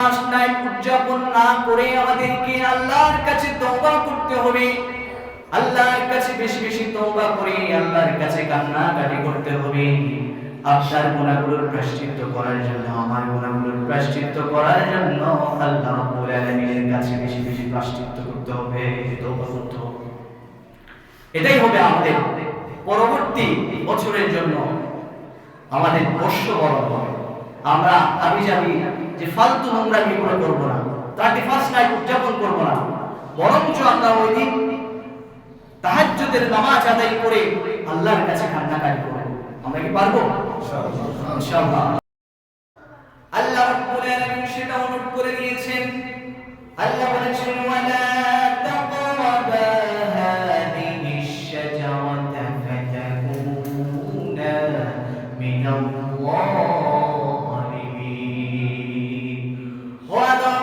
Night উদযাপন না করে আমাদেরকে আল্লাহর কাছে তওবা করতে হবে। আল্লাহর কাছে বেশি বেশি তওবা করে আল্লাহর কাছে কান্নাকাটি করতে হবে। আপনার গুনাহগুলোর প্রায়শ্চিত্ত করার জন্য, আমার গুনাহগুলোর প্রায়শ্চিত্ত করার জন্য আল্লাহ রাব্বুল আলামিনের কাছে বেশি বেশি প্রায়শ্চিত্ত করতে হবে, তওবা করতে হবে। এটাই হবে আমাদের পরবর্তী বছরের জন্য আমাদের বর্ষ বরণ হবে। আমরা আবিজাবি যে ফালতু নোংরামি গুলো করবো না, 31st নাইট উদযাপন করবো না, বরঞ্চ আমরা ওই দিন তাহাজ্জুদের নামাজ আদায় করে আল্লাহর কাছে কান্নাকাটি করব। আমরা কি পারবো? ইনশাআল্লাহ। আল্লাহ রাব্বুল আলামিন সেটা অনুরোধ করে দিয়েছেন। আল্লাহ বলেছেন, ওয়ালা তাকরাবা হাদিহিশ শাজারাতা ফাতাকুনা মিনাল-যালিমিন। ও আদম,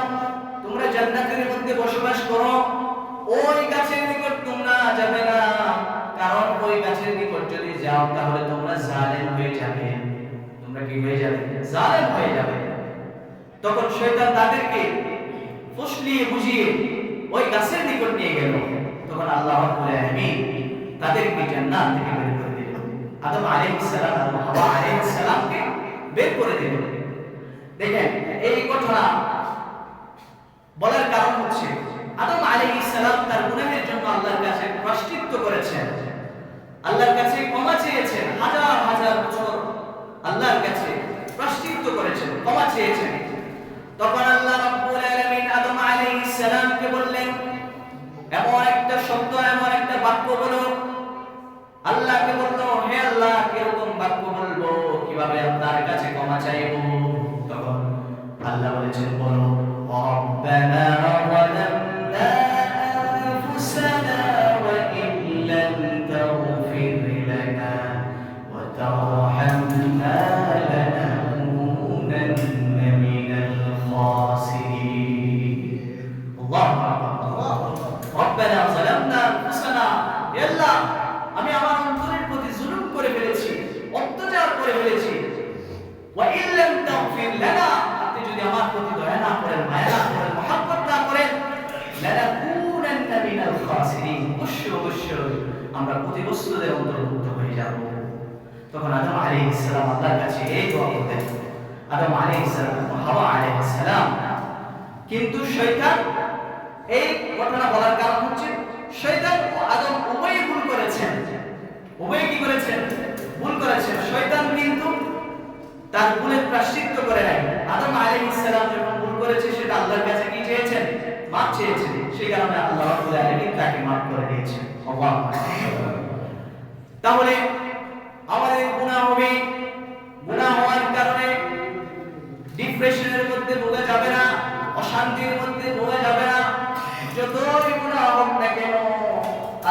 তোমরা জান্নাতের মধ্যে বসবাস করো, ওই গাছের নিকট তোমরা যাবে না, কারণ ওই গাছের নিকট যদি যাও তাহলে তোমরা জালেম হয়ে যাবে। তোমরা কি হয়ে যাবে? জালেম হয়ে যাবে। তখন শয়তান তাদেরকে ফুসলিয়ে বুঝিয়ে ওই গাছের নিকট নিয়ে গেল। তখন আল্লাহ রাব্বুল আলামিন তাদেরকে জান্নাত থেকে বের করে দিল। আদম আলাইহিস সালাম আর হাওয়া আলাইহিস সালামকে বের করে দিল। দেখেন, এই কথা বলার কারণ হচ্ছে আদম আলাইহিস সালাম তার গুনাহের জন্য আল্লাহর কাছে প্রায়শ্চিত্ত করেছেন, আল্লাহর কাছে ক্ষমা চেয়েছেন, হাজার হাজার বছর আল্লাহর কাছে প্রায়শ্চিত্ত করেছেন, ক্ষমা চেয়েছেন। তখন আল্লাহ রাব্বুল আলামিন আদম আলাইহিস সালামকে বললেন, এমন একটা শব্দ, এমন একটা বাক্য বলো। আল্লাহকে বলল, হে আল্লাহ, কিরকম বাক্য বলবো, কিভাবে আপনার কাছে ক্ষমা চাইবো? তখন আল্লাহ বলেছেন, বলো, রব্বানা যালামনা আনফুসানা ওয়া ইন লাম তাগফির লানা ওয়া তারহামনা লানাকুনান্না মিনাল খাসিরিন। আল্লাহু আকবার। রব্বানা যালামনা আনফুসানা, হে আল্লাহ, আমি আমার অন্তরের প্রতি জুলুম করে ফেলেছি, অত্যাচার করে ফেলেছি। ওয়া ইন লাম তাগফির লানা, আপনি যদি আমার প্রতি দয়া না করেন, মায়া না করেন, মহব্বত না করেন, লানাকুনান্না মিনাল খাসিরিন, অবশ্যই আমরা ক্ষতিগ্রস্তদের অন্তর্ভুক্ত হয়ে যাব। তখন আদম আলাইহিস সালাম আল্লাহর কাছে এই দোয়া করতেন, আদম আলাইহিস সালাম, হাওয়া আলাইহিস সালাম। কিন্তু শয়তান, এই ঘটনা বলার কারণ হচ্ছে শয়তান ও আদম উভয়ই ভুল করেছেন। উভয়ই কি করেছেন? ভুল করেছেন। শয়তান কিন্তু তার ভুলের প্রায়শ্চিত্ত করে নাই। আদম আলাইহিস সালাম যখন ভুল করেছে, সেটা আল্লাহর কাছে কি চেয়েছেন? মাফ চেয়েছেন। সেই কারণে আল্লাহ রাব্বুল আলামিন তাকে মাফ করে দিয়েছেন। আল্লাহু আকবার। তাহলে আমাদের গুনাহ হবে, গুনাহ হওয়ার কারণে ডিপ্রেশনের মধ্যে ভোগা যাবে না, অশান্তির মধ্যে ভোগা যাবে না। যতই গুনাহ হোক না কেন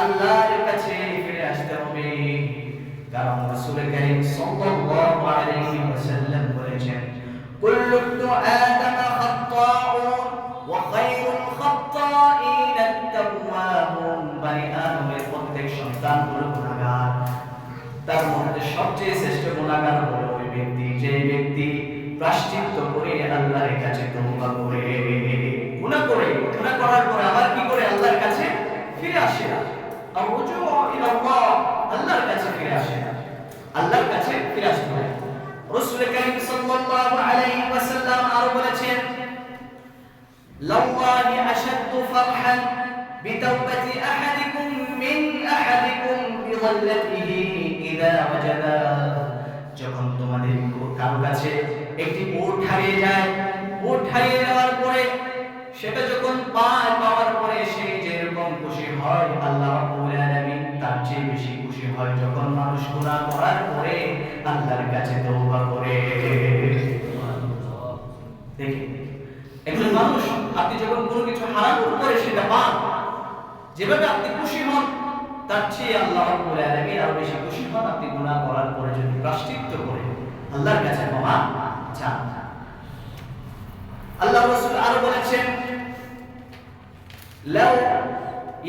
আল্লাহর কাছে ফিরে আসতে হবে। কারণ রাসূল কারীম সাল্লাল্লাহু আলাইহি ওয়াসাল্লাম বলেছেন, কুল্লু ইবনু আদম খাত্তাউন ওয়া খায়রুল খাত্তাইন আত-তাওয়াবুন। বনি আদমের প্রত্যেক সন্তান হলো গুনাহগার, তার মধ্যে সবচেয়ে শ্রেষ্ঠ গুনাহগার হলো ওই ব্যক্তি যে ব্যক্তি প্রায়শ্চিত্ত করে আল্লাহর কাছে তওবা করে। গুনাহ করার পরে আবার কি করে? আল্লাহর কাছে ফিরে আসে না। আর রুজু ইলাল্লাহ, আল্লাহর কাছে ফিরে আসে না, আল্লাহর কাছে ফিরে আসতে হয়। রাসূল কারীম সাল্লাল্লাহু আলাইহি ওয়াসাল্লাম আরো বলেছেন, লাল্লাহি আশাদ্দু ফারহান বিতাওবাতি আহাদিকুম মিন আহাদিকুম বিযাল্লাতিহি ইযা ওয়াজাদা। যখন তোমাদের কারো কাছে একটি উট হারিয়ে যায়, উট হারিয়ে যাওয়ার পরে সেটা যখন পাওয়ার পরে সে যেরকম খুশি হয়, আল্লাহ রাব্বুল আলামিন তার চেয়ে বেশি খুশি হয় যখন মানুষ গুনাহ করার পরে আল্লাহর কাছে তওবা করে। দেখেন, একজন মানুষ, আপনি যখন কোনো কিছু হারানোর পরে সেটা পান, যেভাবে আপনি খুশি হন, তার চেয়ে আল্লাহ রাব্বুল আলামিন আরো বেশি খুশি হন আপনি গুনাহ করার পরে যদি প্রায়শ্চিত্ত করে আল্লাহর কাছে ক্ষমা চান। আল্লাহ রাসূল আরো বলেছেন, লাউ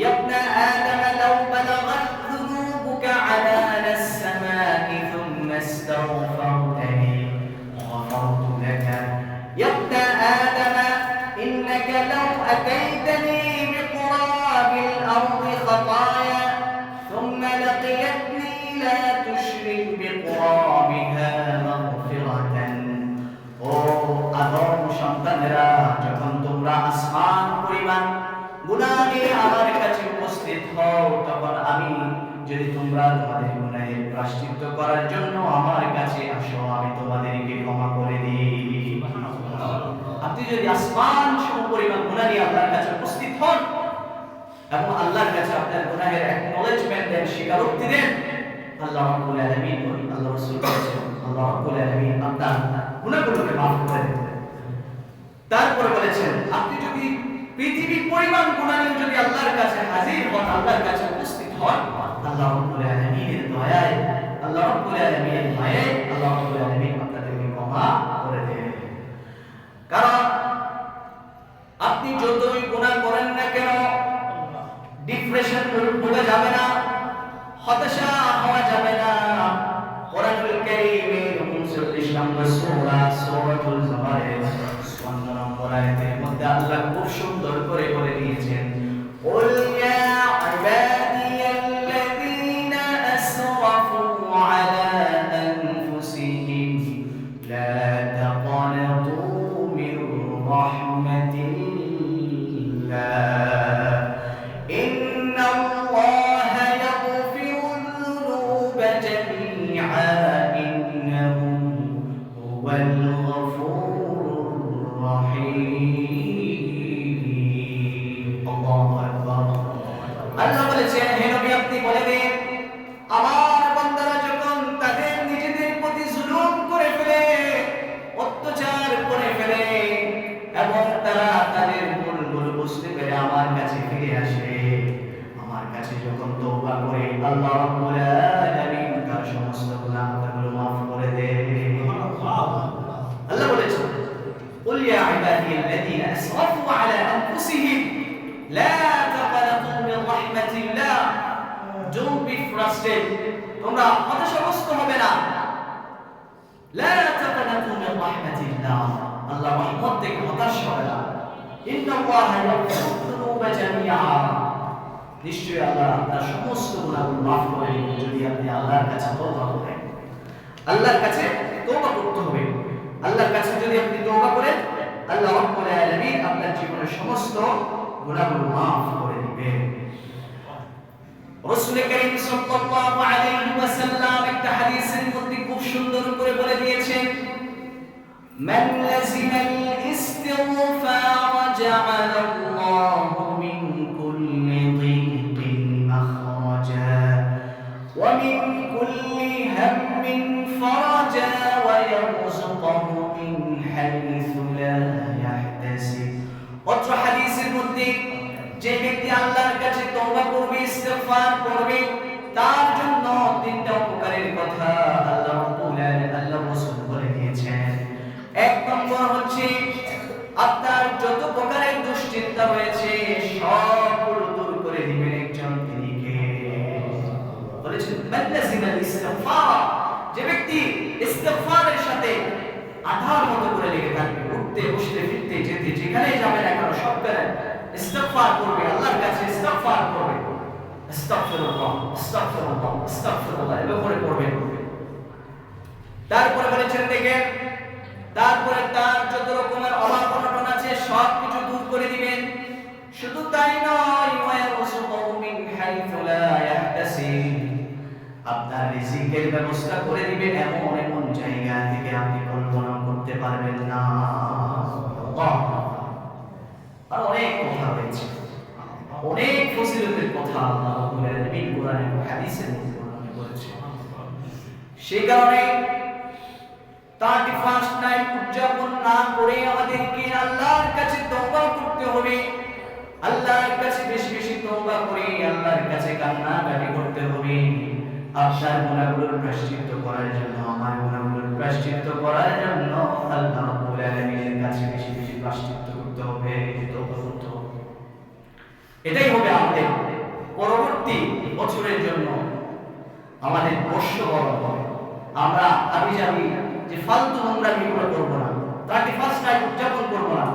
ইবনা আদম লাউ বালাগাত যুনুবুকা আনানাস সামাই থুম্মা ইস্তাগফারতানি গফারতু লাকা। ইবনা আদম সন্তানেরা, যখন তোমরা আসমান পরিমাণ গুনাহ নিয়ে আমার কাছে উপস্থিত হও, তখন আমি যদি তোমরা তোমাদের গুনাহের প্রায়শ্চিত্ত করার জন্য আমার কাছে আসো, আমি তোমাদেরকে ক্ষমা করে দিই। আপনি যদি আসমান সমপরিমাণ গুনাহ নিয়ে আল্লাহর কাছে উপস্থিত হন এবং আল্লাহর কাছে আপনার গুনাহের অ্যাকনলেজমেন্ট দেন, স্বীকারোক্তি দেন, আল্লাহ রাব্বুল আলামিন, আল্লাহ রাসূল বলেছেন, আল্লাহ রাব্বুল আলামিন আপনার গুনাহগুলোকে মাফ করে দেন। তারপরে বলেছেন, আপনি যদি পৃথিবীর পরিমাণ গুনাহ নিয়ে যদি আল্লাহর কাছে হাজির হন, আল্লাহর কাছে উপস্থিত হন, আল্লাহ রাব্বুল আলামিনের দয়ায়, আল্লাহ রাব্বুল আলামিনের মায়ে আল্লাহ রাব্বুল আলামিন আপনাদেরকে ক্ষমা করে দেন। কারণ আপনি যতই গুনাহ করেন না কেন, ডিপ্রেশন ভুলে যাবে না, হতাশা হওয়া যাবে না। কোরআনুল কারীমের 39 নম্বর সূরা সূরাতুল জুমারের 55 নম্বর আয়াতের মধ্যে আল্লাহ খুব সুন্দর করে বলে দিয়েছেন, কুল ইয়া ইবাদিয়াল্লাযীনা আসরাফু আলা আনফুসিহিম লা তাকনাতু মির রাহমাতিল্লাহ ইন্নাল্লাহা ইয়াগফিরুয যুনুবা জামিআ ইন্নাহু হুয়াল গফুরুর রাহিম। আল্লাহু আকবার। আল্লাহ বলেছেন, হে নবী আপনি বলে দিন, আমার বান্দারা যখন তাদের নিজেদের প্রতি জুলুম করে ফেলে, অত্যাচার করে ফেলে এবং তারা তাদের ভুল বুঝতে পেরে আমার কাছে ফিরে আসে, আমার কাছে যখন তওবা করে, আল্লাহ রাব্বুল আলামিন তার সমস্ত গুনাহগুলো মাফ করে দেন। আল্লাহ বলেছেন, কুল ইয়া ইবাদিয়াল্লাযীনা আসরাফু আলা আনফুসিহিম লা তাকনাতু মির রাহমাতিল্লাহ। Don't be frustrated, তোমরা হতাশাগ্রস্ত হবে না। লা তাকনাতু মির রাহমাতিল্লাহ, আল্লাহ রহমত থেকে হতাশ হবে না। ইন্নাল্লাহা ইয়াগফিরুয যুনুবা জামিআ, নিশ্চয়ই আল্লাহ আপনার সমস্ত গুনাহগুলো মাফ করে দিবেন যদি আপনি আল্লাহর কাছে তওবা করেন। আল্লাহর কাছে তওবা করতে হবে। আল্লাহর কাছে যদি আপনি তওবা করেন, আল্লাহ রাব্বুল আলামিন আপনার জীবনের সমস্ত গুনাহগুলো মাফ করে দিবেন। রাসূল করিম সাল্লাল্লাহু আলাইহি ওয়াসাল্লাম একটা হাদিসের মধ্যে খুব সুন্দর করে বলে দিয়েছেন, মান লাযিমাল ইস্তিগফার জাআলাল্লাহু মিন কুল্লি দিকিন মাখরাজা ওয়া মিন কুল্লি হাম্মিন ফারাজা ওয়া ইয়ারযুকুহু মিন হাইসু লা ইয়াহতাসিব। অত্র হাদিসের মধ্যে যে ব্যক্তি আল্লাহর কাছে তওবা করবে, ইস্তিগফার করবে, তার জন্য তিনটা উপকারের কথা আল্লাহ রাসূল বলে দিয়েছেন। এক নম্বর হচ্ছে, আপনার যত প্রকারের দুশ্চিন্তা রয়েছে সবগুলো দূর করে দিবেন একজন তিনি কে? বলেছেন, মান লাযিমাল ইস্তিগফার, যে ব্যক্তি ইস্তিগফারের সাথে আধার মতো করে লেগে থাকবে, উঠতে বসতে ফিরতে যেতে যেখানে যাবে না কেন সব করেন ইস্তিগফার করবে, আল্লাহর কাছে ইস্তিগফার করবে, আস্তাগফিরুল্লাহ আস্তাগফিরুল্লাহ আস্তাগফিরুল্লাহ এভাবে পড়বে। তারপরে বলেছেন দেখেন, তারপরে তার যত রকমের অভাব অনটন আছে সব কিছু দূর করে দিবেন। শুধু তাই নয়, ওয়া ইয়ারযুকুহু মিন হাইসু লা ইয়াহতাসিব, আপনার রিজিকের ব্যবস্থা করে দিবেন এমন এমন জায়গা থেকে আপনি কল্পনা করতে পারবেন না। আর অনেক কথা রয়েছে, অনেক ফজিলতের কথা আল্লাহ রাব্বুল আলামিন কোরআন এবং হাদিসের মধ্যে বর্ণনা করেছেন। সেই কারণে 31st নাইট উদযাপন না করে আমাদেরকে আল্লাহর কাছে তওবা করতে হবে। আল্লাহর কাছে বেশি বেশি তওবা করে আল্লাহর কাছে কান্নাকাটি করতে হবে। আপনার গুনাহগুলোর প্রায়শ্চিত্ত করার জন্য, আমার গুনাহগুলোর প্রায়শ্চিত্ত করার জন্য আল্লাহ রাব্বুল আলামিনের কাছে বেশি বেশি প্রায়শ্চিত্ত করতে হবে, তওবা করতে হবে। এটাই হবে আমাদের পরবর্তী বছরের জন্য আমাদের বর্ষবরণ হবে। আমরা আবিজাবি যে ফালতু নোংরামিগুলো করবো না, 31st নাইট উদযাপন করবো না,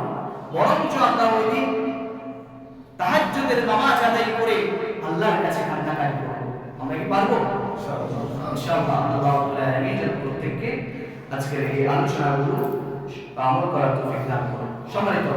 বরঞ্চ আমরা ওই দিন তাহাজ্জুদের নামাজ আদায় করে আল্লাহর কাছে কান্নাকাটি করব। আমরা কি পারবো? ইনশাআল্লাহ। আল্লাহ রাব্বুল আলামিন প্রত্যেককে আজকের এই আলোচনাগুলো আমল করার তৌফিক দান করুন। সম্মানিত